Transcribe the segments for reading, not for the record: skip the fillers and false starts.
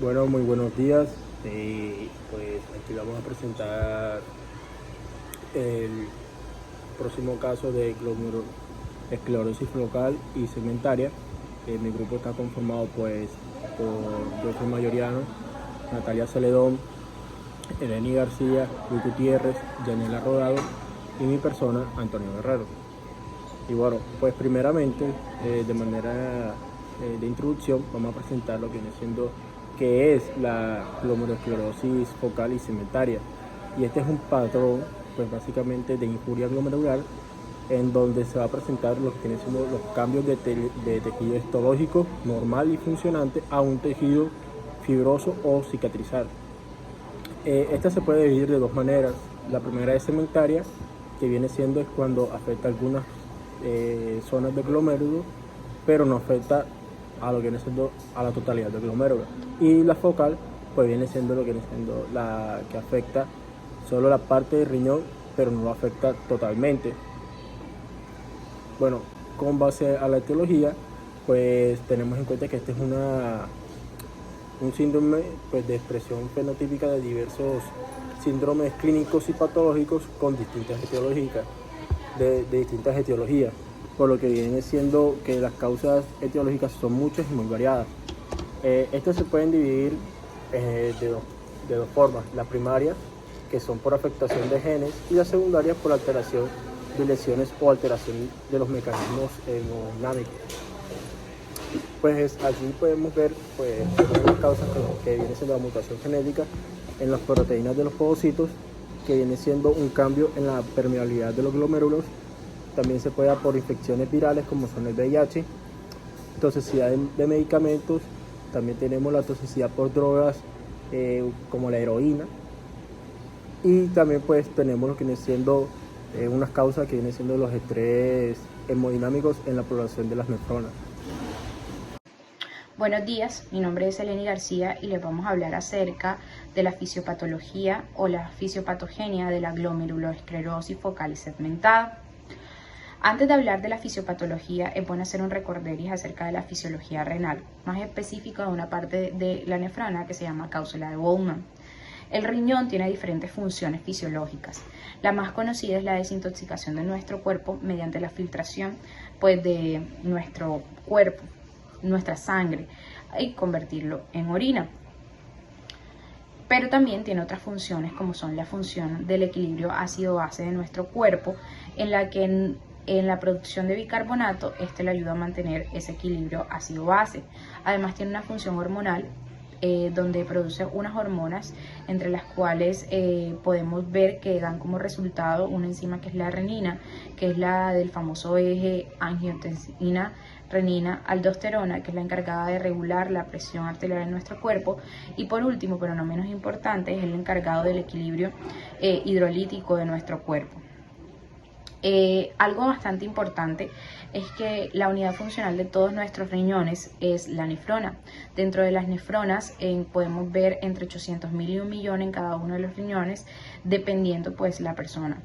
Bueno, muy buenos días. Pues aquí vamos a presentar el próximo caso de esclerosis focal y segmentaria. Mi grupo está conformado pues por yo soy Mayoriano, Natalia Celedón, Eleni García, Luis Gutiérrez, Yanela Rodado y mi persona, Antonio Guerrero. Y bueno, pues primeramente, de manera de introducción, vamos a presentar lo que viene siendo qué es la glomerulosclerosis focal y segmentaria. Y este es un patrón, pues básicamente de injuria glomerular, en donde se va a presentar lo que vienen siendo los cambios de tejido histológico normal y funcionante a un tejido fibroso o cicatrizar. Esta se puede dividir de dos maneras. La primera es segmentaria, que viene siendo es cuando afecta algunas zonas del glomérulo, pero no afecta a lo que viene siendo a la totalidad del glomérulo. Y la focal, pues viene siendo lo que viene siendo la que afecta solo la parte del riñón, pero no lo afecta totalmente. Bueno, con base a la etiología, pues tenemos en cuenta que este es un síndrome pues, de expresión fenotípica de diversos síndromes clínicos y patológicos con distintas etiologías, de distintas etiologías, por lo que viene siendo que las causas etiológicas son muchas y muy variadas. Estas se pueden dividir de dos formas: la primaria, que son por afectación de genes, y la secundaria por alteración de lesiones o alteración de los mecanismos hemodinámicos. Pues aquí podemos ver pues, una de las causas que viene siendo la mutación genética en las proteínas de los podocitos, que viene siendo un cambio en la permeabilidad de los glomérulos. También se puede dar por infecciones virales como son el VIH, toxicidad de medicamentos. También tenemos la toxicidad por drogas como la heroína. Y también pues tenemos lo que viene siendo unas causas que vienen siendo los estrés hemodinámicos en la población de las nefronas. Buenos días, mi nombre es Eleni García y les vamos a hablar acerca de la fisiopatología o la fisiopatogenia de la glomerulosclerosis focal y segmentada. Antes de hablar de la fisiopatología, es bueno hacer un recorderis acerca de la fisiología renal, más específica de una parte de la nefrona que se llama cápsula de Bowman. El riñón tiene diferentes funciones fisiológicas. La más conocida es la desintoxicación de nuestro cuerpo mediante la filtración de nuestro cuerpo, nuestra sangre, y convertirlo en orina. Pero también tiene otras funciones, como son la función del equilibrio ácido-base de nuestro cuerpo, en la que en la producción de bicarbonato, le ayuda a mantener ese equilibrio ácido-base. Además tiene una función hormonal, donde produce unas hormonas, entre las cuales podemos ver que dan como resultado una enzima que es la renina, que es la del famoso eje angiotensina renina aldosterona, que es la encargada de regular la presión arterial en nuestro cuerpo. Y por último, pero no menos importante, es el encargado del equilibrio hidrolítico de nuestro cuerpo. Algo bastante importante es que la unidad funcional de todos nuestros riñones es la nefrona. Dentro de las nefronas podemos ver entre 800.000 y 1 millón en cada uno de los riñones, dependiendo pues la persona.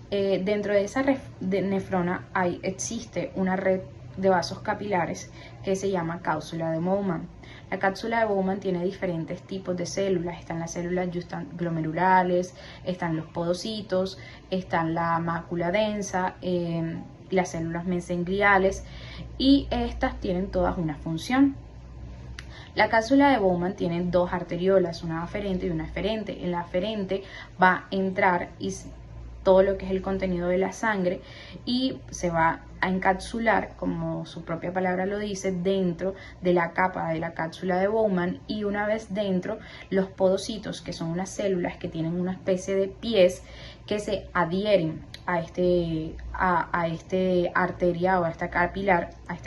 Dentro de esa nefrona existe una red de vasos capilares que se llama cápsula de Bowman. La cápsula de Bowman tiene diferentes tipos de células. Están las células glomerulares, están los podocitos, están la mácula densa, las células mesengliales, y estas tienen todas una función. La cápsula de Bowman tiene dos arteriolas, una aferente y una eferente. En la aferente va a entrar todo lo que es el contenido de la sangre y se va a encapsular, como su propia palabra lo dice, dentro de la capa de la cápsula de Bowman. Y una vez dentro, los podocitos, que son unas células que tienen una especie de pies que se adhieren a este arteria o a este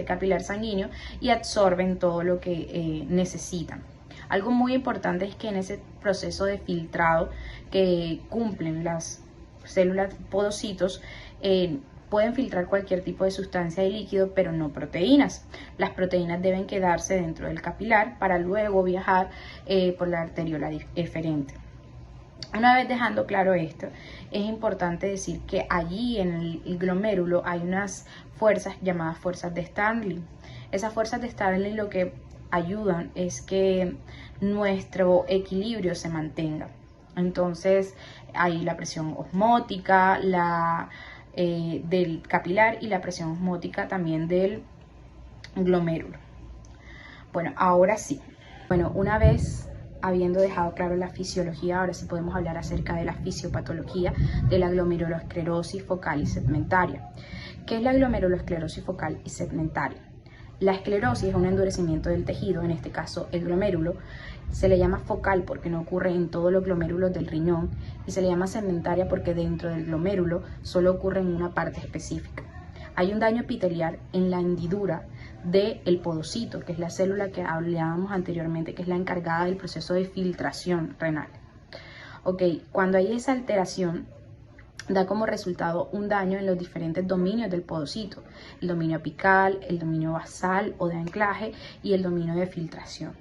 capilar sanguíneo, y absorben todo lo que necesitan. Algo muy importante es que en ese proceso de filtrado que cumplen las células podocitos, pueden filtrar cualquier tipo de sustancia y líquido, pero no proteínas. Las proteínas deben quedarse dentro del capilar para luego viajar por la arteriola eferente. Una vez dejando claro esto, es importante decir que allí en el glomérulo hay unas fuerzas llamadas fuerzas de Stirling. Esas fuerzas de Stirling lo que ayudan es que nuestro equilibrio se mantenga. Entonces hay la presión osmótica, del capilar y la presión osmótica también del glomérulo. Bueno, ahora sí. Bueno, una vez habiendo dejado claro la fisiología, ahora sí podemos hablar acerca de la fisiopatología de la glomerulosclerosis focal y segmentaria. ¿Qué es la glomerulosclerosis focal y segmentaria? La esclerosis es un endurecimiento del tejido, en este caso el glomérulo. Se le llama focal porque no ocurre en todos los glomérulos del riñón, y se le llama segmentaria porque dentro del glomérulo solo ocurre en una parte específica. Hay un daño epitelial en la hendidura del podocito, que es la célula que hablábamos anteriormente, que es la encargada del proceso de filtración renal. Cuando hay esa alteración, da como resultado un daño en los diferentes dominios del podocito: el dominio apical, el dominio basal o de anclaje y el dominio de filtración.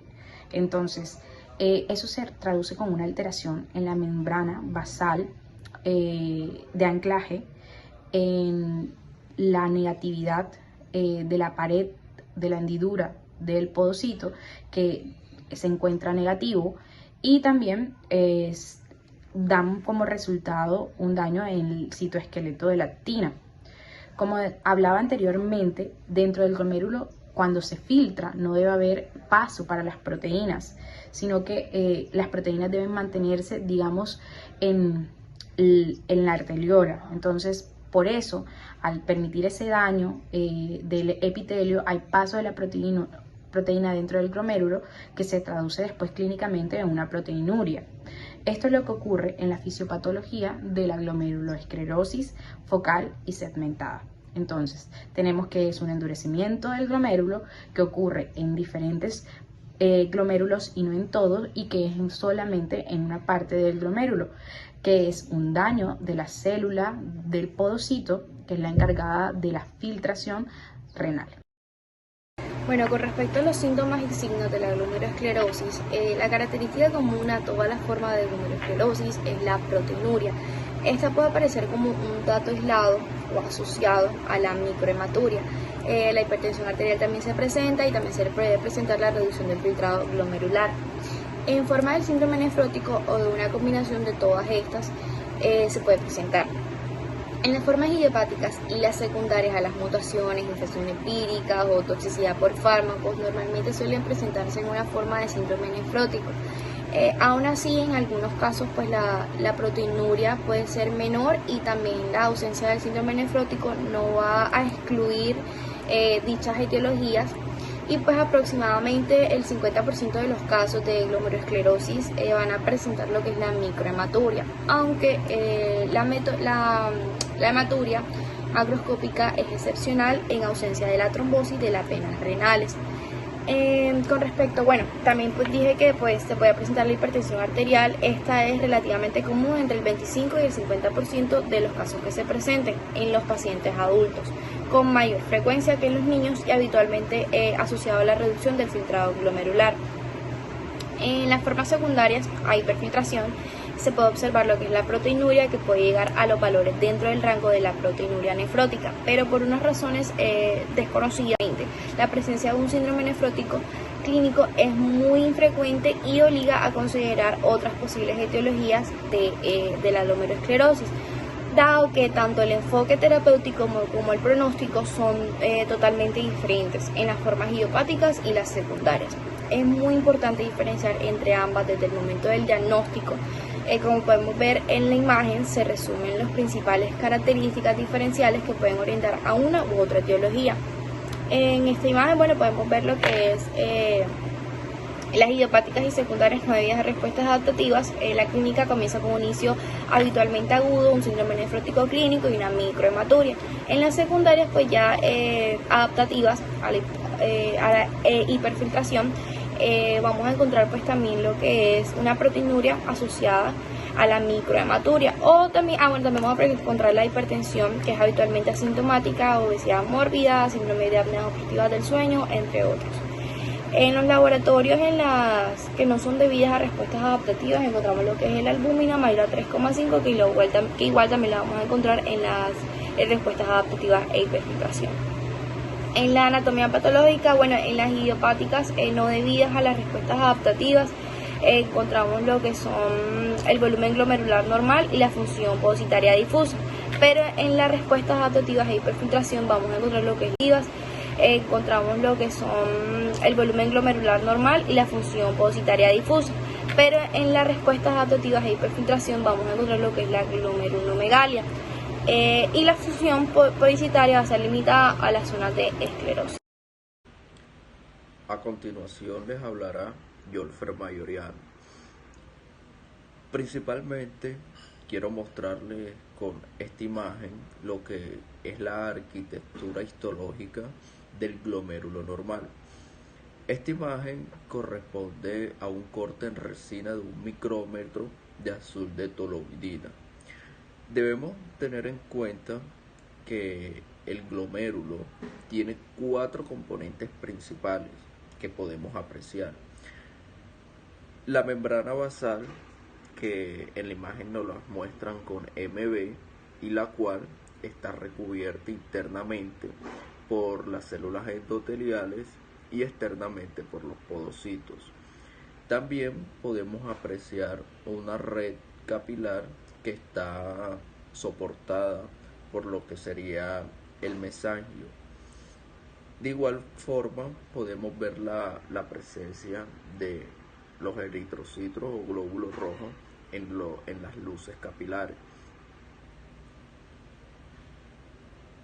Entonces, eso se traduce con una alteración en la membrana basal de anclaje, en la negatividad de la pared de la hendidura del podocito, que se encuentra negativo, y también dan como resultado un daño en el citoesqueleto de la actina. Como hablaba anteriormente, dentro del glomérulo, cuando se filtra, no debe haber paso para las proteínas, sino que las proteínas deben mantenerse, digamos, en la arteriola. Entonces, por eso, al permitir ese daño del epitelio, hay paso de la proteína dentro del glomérulo, que se traduce después clínicamente en una proteinuria. Esto es lo que ocurre en la fisiopatología de la glomerulosclerosis focal y segmentada. Entonces, tenemos que es un endurecimiento del glomérulo que ocurre en diferentes glomérulos y no en todos, y que es solamente en una parte del glomérulo, que es un daño de la célula del podocito, que es la encargada de la filtración renal. Bueno, con respecto a los síntomas y signos de la glomerulosclerosis, la característica común a todas las formas de glomerulosclerosis es la proteinuria. Esta puede aparecer como un dato aislado o asociado a la microhematuria. La hipertensión arterial también se presenta, y también se puede presentar la reducción del filtrado glomerular. En forma del síndrome nefrótico o de una combinación de todas estas, se puede presentar. En las formas idiopáticas y las secundarias a las mutaciones, infecciones víricas o toxicidad por fármacos, normalmente suelen presentarse en una forma de síndrome nefrótico. Aún así, en algunos casos, pues la proteinuria puede ser menor, y también la ausencia del síndrome nefrótico no va a excluir dichas etiologías. Y pues aproximadamente el 50% de los casos de glomerulosclerosis van a presentar lo que es la microhematuria, aunque la hematuria macroscópica es excepcional en ausencia de la trombosis de las venas renales. Con respecto, también pues dije que se puede presentar la hipertensión arterial. Esta es relativamente común, entre el 25 y el 50% de los casos que se presenten en los pacientes adultos, con mayor frecuencia que en los niños, y habitualmente asociado a la reducción del filtrado glomerular. En las formas secundarias a hiperfiltración se puede observar lo que es la proteinuria, que puede llegar a los valores dentro del rango de la proteinuria nefrótica, pero por unas razones desconocidas, la presencia de un síndrome nefrótico clínico es muy infrecuente y obliga a considerar otras posibles etiologías de la glomerulosclerosis, dado que tanto el enfoque terapéutico como el pronóstico son totalmente diferentes en las formas idiopáticas y las secundarias. Es muy importante diferenciar entre ambas desde el momento del diagnóstico. Como podemos ver en la imagen, se resumen las principales características diferenciales que pueden orientar a una u otra etiología. En esta imagen, podemos ver lo que es las idiopáticas y secundarias no debidas a respuestas adaptativas. La clínica comienza con un inicio habitualmente agudo, un síndrome nefrótico clínico y una microhematuria. En las secundarias, ya adaptativas a la hiperfiltración, vamos a encontrar también lo que es una proteinuria asociada a la microhematuria, o también vamos a encontrar la hipertensión, que es habitualmente asintomática, obesidad mórbida, síndrome de apnea obstructiva del sueño, entre otros. En los laboratorios en las que no son debidas a respuestas adaptativas, encontramos lo que es la albúmina mayor a 3,5, que igual también la vamos a encontrar en las respuestas adaptativas e hiperfiltración. En la anatomía patológica, bueno, en las idiopáticas no debidas a las respuestas adaptativas, encontramos lo que son el volumen glomerular normal y la función positaria difusa. Pero en las respuestas adaptativas a hiperfiltración vamos a encontrar lo que es encontramos lo que son el volumen glomerular normal y la función positaria difusa. Pero en las respuestas adaptativas a hiperfiltración vamos a encontrar lo que es la glomerulomegalia. Y la función positaria va a ser limitada a las zonas de esclerosis. A continuación les hablará Yolfer Mayoriano. Principalmente quiero mostrarles con esta imagen lo que es la arquitectura histológica del glomérulo normal. Esta imagen corresponde a un corte en resina de 1 micrómetro de azul de toluidina. Debemos tener en cuenta que el glomérulo tiene 4 componentes principales que podemos apreciar. La membrana basal, que en la imagen nos la muestran con MB, y la cual está recubierta internamente por las células endoteliales y externamente por los podocitos. También podemos apreciar una red capilar que está soportada por lo que sería el mesangio. De igual forma podemos ver la presencia de los eritrocitos o glóbulos rojos en las luces capilares.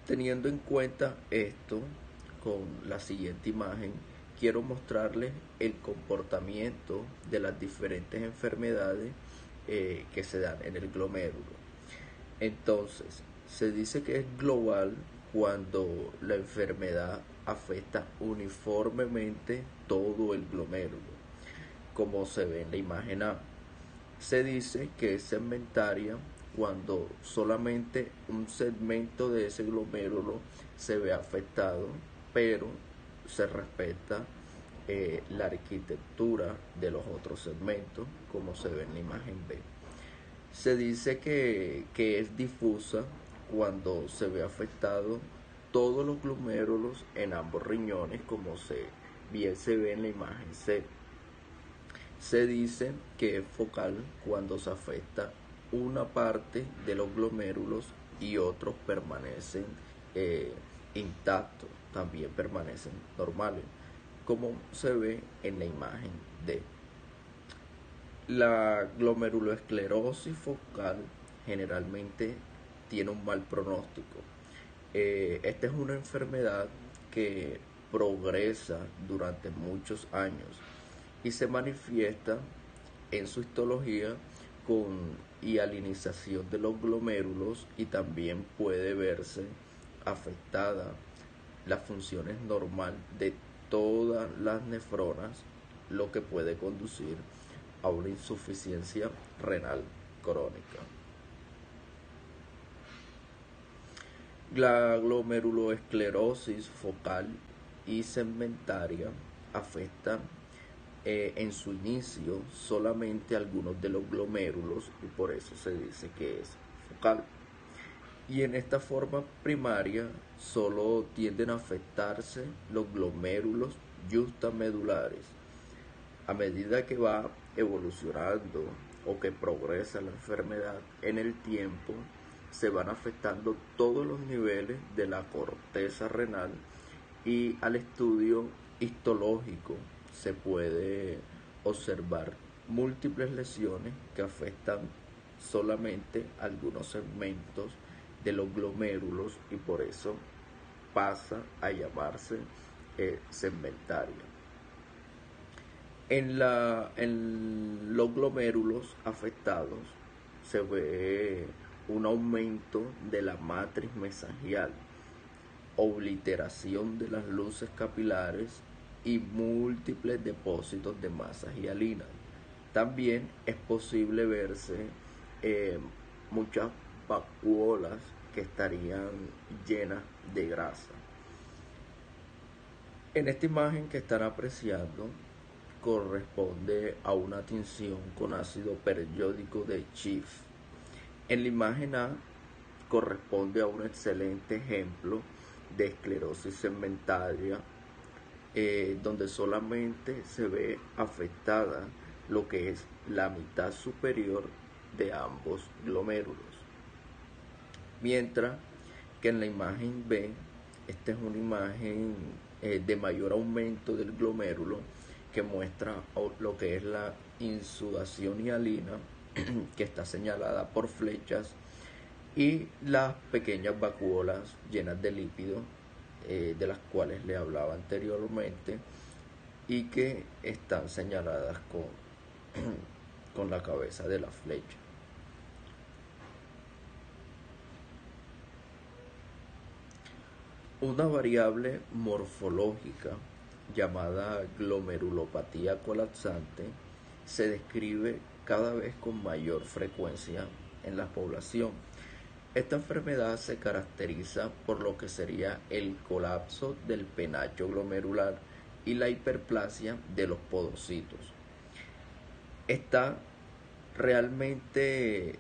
Teniendo en cuenta esto, con la siguiente imagen quiero mostrarles el comportamiento de las diferentes enfermedades que se dan en el glomérulo. Entonces, se dice que es global cuando la enfermedad afecta uniformemente todo el glomérulo, como se ve en la imagen A. Se dice que es segmentaria cuando solamente un segmento de ese glomérulo se ve afectado, pero se respeta la arquitectura de los otros segmentos, como se ve en la imagen B. Se dice que es difusa cuando se ve afectado todos los glomérulos en ambos riñones, como bien se ve en la imagen C. Se dice que es focal cuando se afecta una parte de los glomérulos y otros permanecen intactos, también permanecen normales, como se ve en la imagen D. La glomeruloesclerosis focal generalmente tiene un mal pronóstico. Esta es una enfermedad que progresa durante muchos años y se manifiesta en su histología con hialinización de los glomérulos, y también puede verse afectada las funciones normales de todas las nefronas, lo que puede conducir a una insuficiencia renal crónica. La glomeruloesclerosis focal y segmentaria afecta en su inicio solamente algunos de los glomérulos, y por eso se dice que es focal. Y en esta forma primaria solo tienden a afectarse los glomérulos justamedulares. A medida que va evolucionando o que progresa la enfermedad en el tiempo, se van afectando todos los niveles de la corteza renal, y al estudio histológico se puede observar múltiples lesiones que afectan solamente algunos segmentos de los glomérulos, y por eso pasa a llamarse segmentaria. En los glomérulos afectados se ve un aumento de la matriz mesangial, obliteración de las luces capilares y múltiples depósitos de masa hialina. También es posible verse muchas vacuolas que estarían llenas de grasa. En esta imagen que están apreciando corresponde a una tinción con ácido periódico de Schiff. En la imagen A corresponde a un excelente ejemplo de esclerosis segmentaria, donde solamente se ve afectada lo que es la mitad superior de ambos glomérulos. Mientras que en la imagen B, esta es una imagen de mayor aumento del glomérulo que muestra lo que es la insudación hialina, que está señalada por flechas, y las pequeñas vacuolas llenas de lípido, de las cuales le hablaba anteriormente, y que están señaladas con la cabeza de la flecha. Una variable morfológica llamada glomerulopatía colapsante se describe cada vez con mayor frecuencia en la población. Esta enfermedad se caracteriza por lo que sería el colapso del penacho glomerular y la hiperplasia de los podocitos. Esta realmente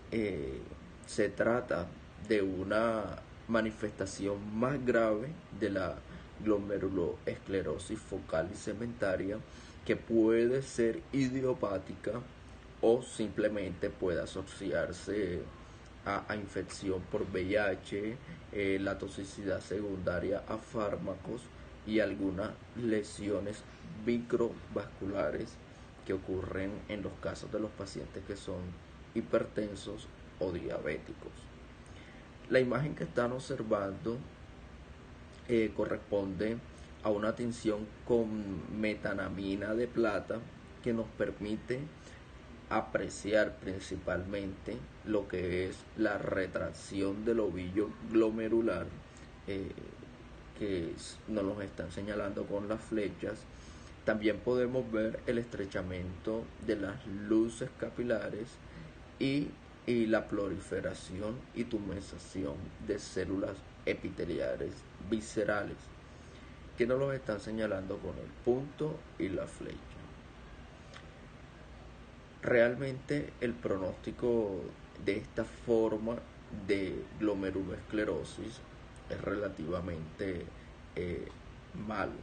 se trata de una manifestación más grave de la glomeruloesclerosis focal y segmentaria, que puede ser idiopática o simplemente puede asociarse a infección por VIH, la toxicidad secundaria a fármacos y algunas lesiones microvasculares que ocurren en los casos de los pacientes que son hipertensos o diabéticos. La imagen que están observando corresponde a una tinción con metanamina de plata, que nos permite apreciar principalmente lo que es la retracción del ovillo glomerular, que nos los están señalando con las flechas. También podemos ver el estrechamiento de las luces capilares y la proliferación y tumescentación de células epiteliales viscerales, que nos los están señalando con el punto y la flecha. Realmente el pronóstico de esta forma de glomeruloesclerosis es relativamente malo.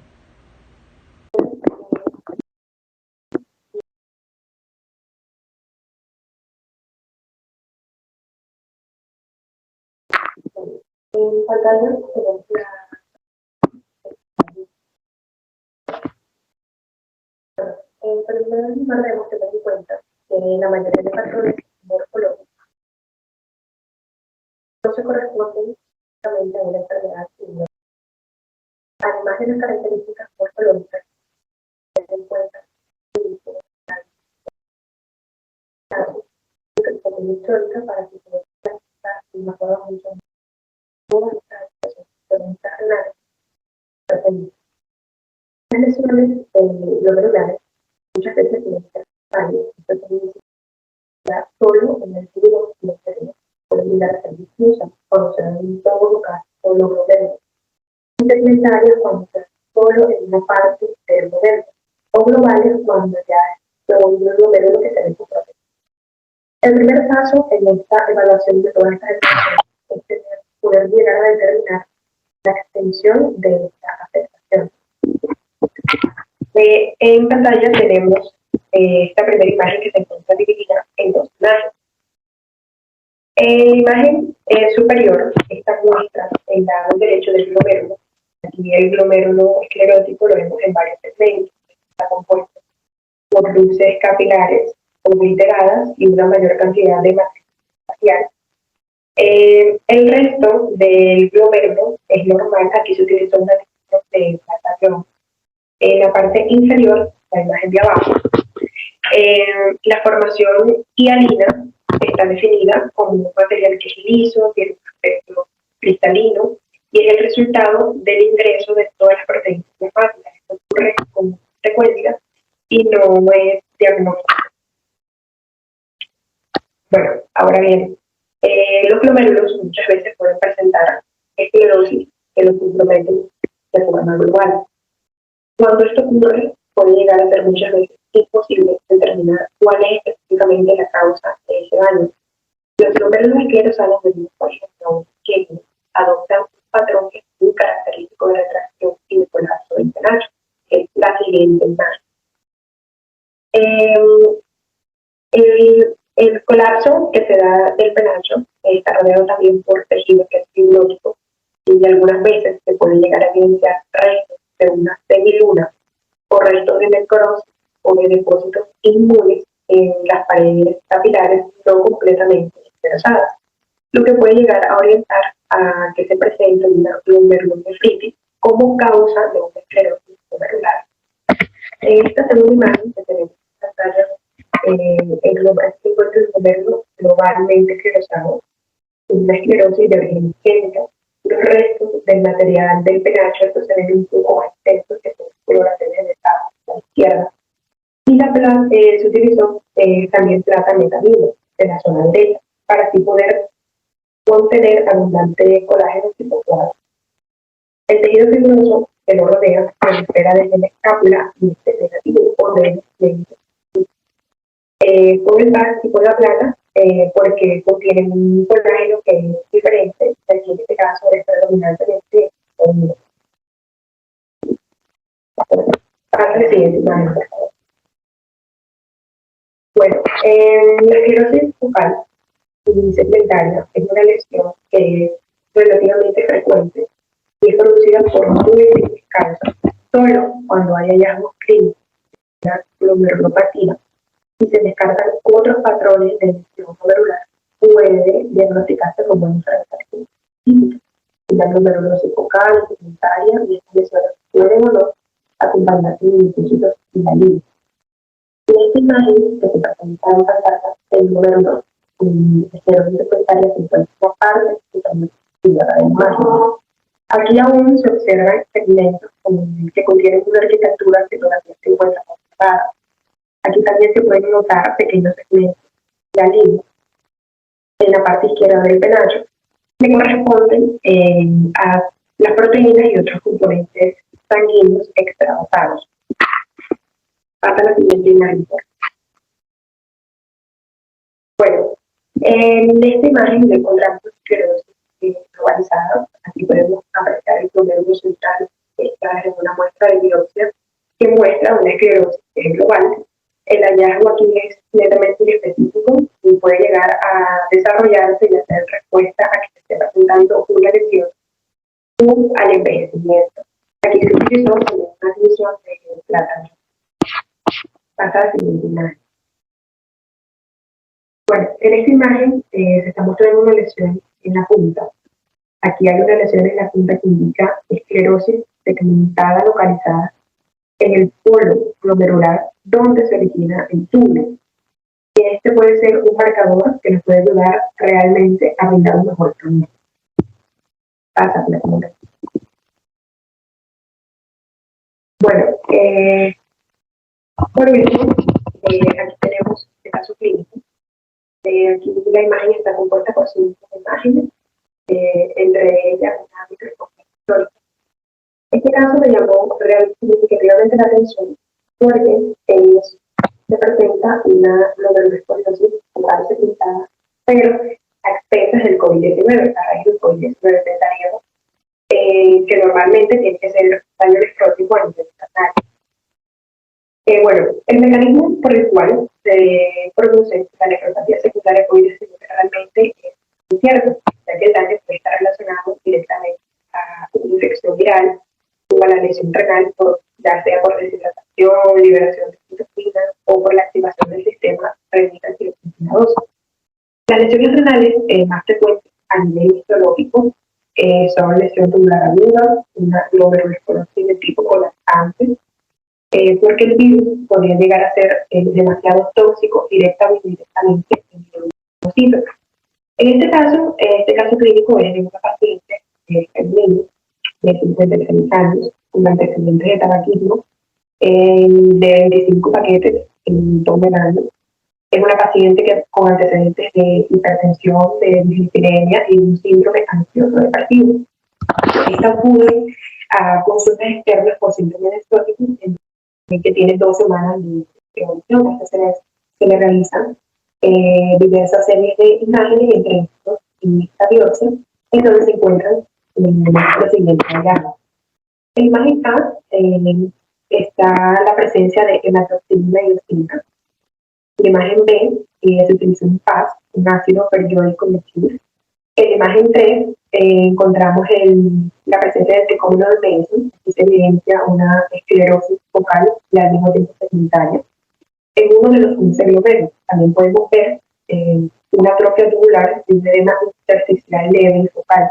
En pantalla tenemos en primer lugar debemos tener en cuenta que la mayoría de patrones morfológicos no se corresponden exactamente a una enfermedad sino, además de las características morfológicas, tener en cuenta que son históricas para que se pueda y mejorar mucho todas estas renales presentes. Las lesiones glomerulares muchas veces tienen que ser varias, esto significa solo en el tubo externo, pueden llegar a ser difusas cuando se dan en todo lugar o los glomérulos, segmentarias cuando se dan solo en una parte del glomérulo, o globales cuando ya es todo un glomérulo que se ve su propio. El primer paso en esta evaluación de todas estas expresiones es poder llegar a determinar la extensión de esta afectación. En pantalla tenemos esta primera imagen que se encuentra dividida en dos imágenes. En la imagen superior, esta muestra el lado derecho del glomérulo. Aquí el glomérulo esclerótico lo vemos en varios segmentos. Está compuesto por luces capilares obliteradas y una mayor cantidad de matriz facial. El resto del glomérulo es normal. Aquí se utiliza una técnica de dilatación. En la parte inferior, la imagen de abajo, la formación hialina está definida como un material que es liso, tiene un aspecto cristalino y es el resultado del ingreso de todas las proteínas plasmáticas. Esto ocurre con frecuencia y no es diagnóstico. Bueno, ahora bien, los glomérulos muchas veces pueden presentar esclerosis que los comprometen de forma global. Cuando esto ocurre, puede llegar a ser muchas veces imposible determinar cuál es específicamente la causa de ese daño. Los glomérulos esclerosales, por ejemplo, que adoptan un patrón que es muy característico siguiente imagen. El colapso que se da del penacho está rodeado también por tejido que es fibrológico y algunas veces se puede llegar a evidenciar restos de una semiluna o restos de necrosis o de depósitos inmunes en las paredes capilares no completamente dispersadas, lo que puede llegar a orientar a que se presente una glomerulonefritis como causa de una esclerosis glomerular. En esta segunda imagen que tenemos en pantalla, se encuentra el glomérulo globalmente esclerosado, una esclerosis de origen isquémica. Los restos del material del penacho proceden un poco más extensos que son coloraciones de a la izquierda. Y la se utilizó también plata metamina de la zona derecha para así poder contener abundante colágeno tipo cuadro. El tejido fibroso que lo rodea se espera desde la escápula y este negativo o de con el VAC y con la plata porque contienen un colágeno que es diferente, aquí en este caso es predominantemente unido. Pasa al siguiente imagen, por favor. Bueno, la esclerosis focal y segmentaria es una lesión que es relativamente frecuente y es producida por múltiples causas, solo cuando hay hallazgos clínicos de la glomerulopatía y se descartan otros patrones de lesión glomerular, puede diagnosticarse como una enfermedad típica. Y la glomerulosis focal, segmentaria y estas lesiones pueden o no acompañarse de linfocitos y la línea. En esta imagen que se presenta en pantalla, el glomérulo esclerosis segmentaria se encuentra en parte y también en la imagen. Aquí aún se observan segmentos que contienen una arquitectura que todavía se encuentra conservada. Aquí también se pueden notar pequeños segmentos de la línea en la parte izquierda del penacho que corresponden a las proteínas y otros componentes sanguíneos extravasados. Pasa la siguiente imagen. Bueno, en esta imagen encontramos esclerosis globalizada. Aquí podemos apreciar el glomérulo central que está en una muestra de biopsia que muestra una esclerosis global. El hallazgo aquí es netamente específico y puede llegar a desarrollarse y hacer respuesta a que se esté presentando una lesión o al envejecimiento. Aquí se utilizó una admisión de plátano. Pasa a la siguiente imagen. Bueno, en esta imagen se está mostrando una lesión en la punta. Aquí hay una lesión en la punta que indica esclerosis segmentada localizada en el polo glomerular donde se origina el túbulo. Y este puede ser un marcador que nos puede ayudar realmente a brindar un mejor pronóstico. Pasa la segunda. Bueno, por último, aquí tenemos el caso clínico. Aquí la imagen está compuesta por 5 imágenes, entre ellas una microscopía histórica. Este caso me llamó significativamente la atención porque se presenta una glomerulosclerosis focal segmentada, pero a expensas del COVID-19, a raíz del COVID-19 pensaríamos que normalmente tiene que ser daño necrótico a nivel estatal. Bueno, el mecanismo por el cual se produce la nefropatía secundaria COVID-19 realmente es incierto, ya que el daño puede estar relacionado directamente a una infección viral o a la lesión renal, ya sea por deshidratación, liberación de citocinas o por la activación del sistema renina anticoagulante. Las lesiones renales más frecuentes a nivel histológico son lesión tubular aguda, una glomerulosclerosis de tipo colapsante, porque el virus podría llegar a ser demasiado tóxico directa o indirectamente en el linfocitos. En este caso clínico es de una paciente femenina de 56 años con antecedentes de tabaquismo de 25 paquetes en todo el año. Es una paciente con antecedentes de hipertensión, de dislipidemia y un síndrome ansioso depresivo. Esta acude a consultas externas por síntomas exóticos que tiene 2 semanas de evolución. Se le realizan diversas series de imágenes, entre estos y esta biopsia, en donde se encuentran los siguientes hallazgos. En imagen A está la presencia de hematoxilina y eosina. En la imagen B se utiliza un PAS, un ácido periódico metil. En la imagen 3 encontramos la presencia del tricómino de Mason. Aquí se evidencia una esclerosis focal y al mismo tiempo segmentaria. En uno de los 11 glomérulos también podemos ver una atrofia tubular y un edema intersticial leve y focal.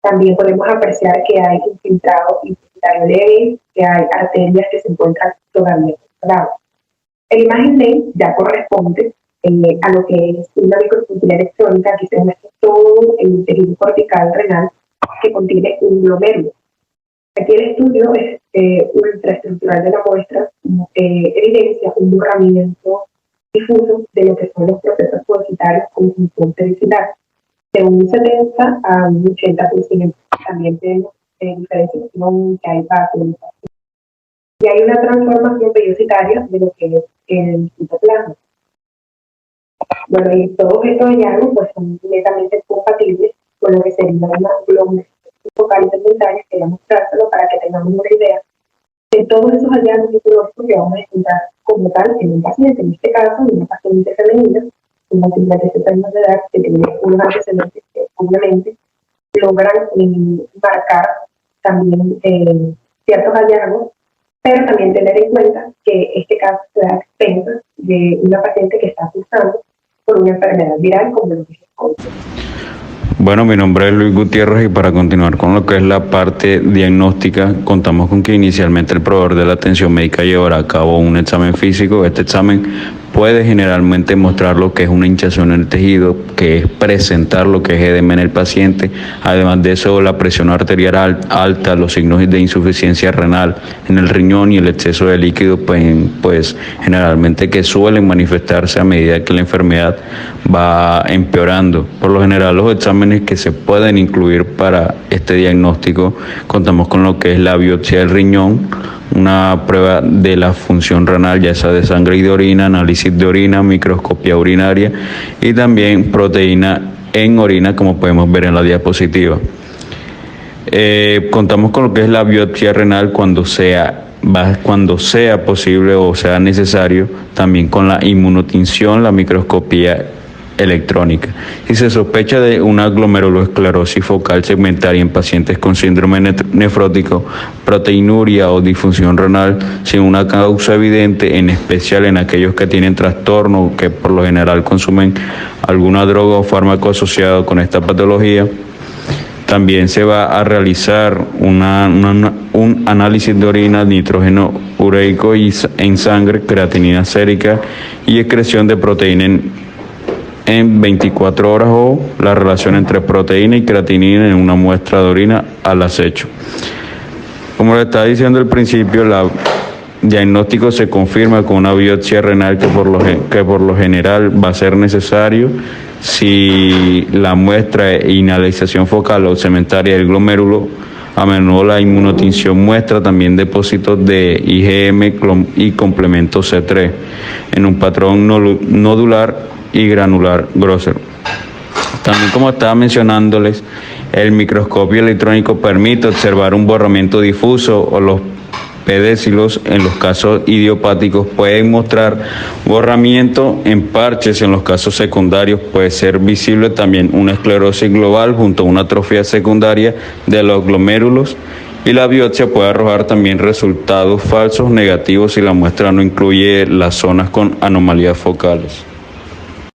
También podemos apreciar que hay infiltrado infiltrado leve, que hay arterias que se encuentran todavía infiltradas. En la imagen D ya corresponde a lo que es una microscopía electrónica. Aquí se muestra todo el tejido cortical renal que contiene un glomérulo. Aquí el estudio es ultraestructural de la muestra, evidencia un borramiento difuso de lo que son los procesos coecitarios con función pericilar, de un 70 a un 80%. También tenemos diferenciación, que hay vasodilatación. Y hay una transformación periocitaria de lo que es el citoplasma. Bueno, y todos estos hallazgos pues, son netamente compatibles con lo que sería una glomerulosis focal segmentaria. Quería mostrárselo para que tengamos una idea de todos esos hallazgos histológicos que vamos a encontrar como tal en un paciente, en este caso, en una paciente femenina, con 57 años de edad, que tiene unos antecedentes que obviamente logran marcar también ciertos hallazgos, pero también tener en cuenta que este caso se da a expensas de una paciente que está cursando por una enfermedad viral como lo que es el COVID. Bueno, mi nombre es Luis Gutiérrez y para continuar con lo que es la parte diagnóstica, contamos con que inicialmente el proveedor de la atención médica llevará a cabo un examen físico. Este examen puede generalmente mostrar lo que es una hinchazón en el tejido, que es presentar lo que es edema en el paciente. Además de eso, la presión arterial alta, los signos de insuficiencia renal en el riñón y el exceso de líquido, pues generalmente que suelen manifestarse a medida que la enfermedad va empeorando. Por lo general, los exámenes que se pueden incluir para este diagnóstico, contamos con lo que es la biopsia del riñón, una prueba de la función renal, ya sea de sangre y de orina, análisis de orina, microscopía urinaria y también proteína en orina, como podemos ver en la diapositiva. Contamos con lo que es la biopsia renal cuando sea posible o sea necesario, también con la inmunotinción, la microscopía electrónica. Si se sospecha de una glomerulosclerosis focal segmentaria en pacientes con síndrome nefrótico, proteinuria o disfunción renal sin una causa evidente, en especial en aquellos que tienen trastorno que por lo general consumen alguna droga o fármaco asociado con esta patología, también se va a realizar un análisis de orina, nitrógeno ureico en sangre, creatinina sérica y excreción de proteína en 24 horas o la relación entre proteína y creatinina en una muestra de orina al acecho. Como le estaba diciendo al principio, el diagnóstico se confirma con una biopsia renal que por lo general va a ser necesario si la muestra de inhalización focal o segmentaria del glomérulo. A menudo la inmunotinción muestra también depósitos de IgM y complemento C3 en un patrón nodular y granular grosero. También, como estaba mencionándoles, el microscopio electrónico permite observar un borramiento difuso o los pedécilos. En los casos idiopáticos pueden mostrar borramiento en parches. En los casos secundarios puede ser visible también una esclerosis global junto a una atrofia secundaria de los glomérulos, y la biopsia puede arrojar también resultados falsos negativos si la muestra no incluye las zonas con anomalías focales.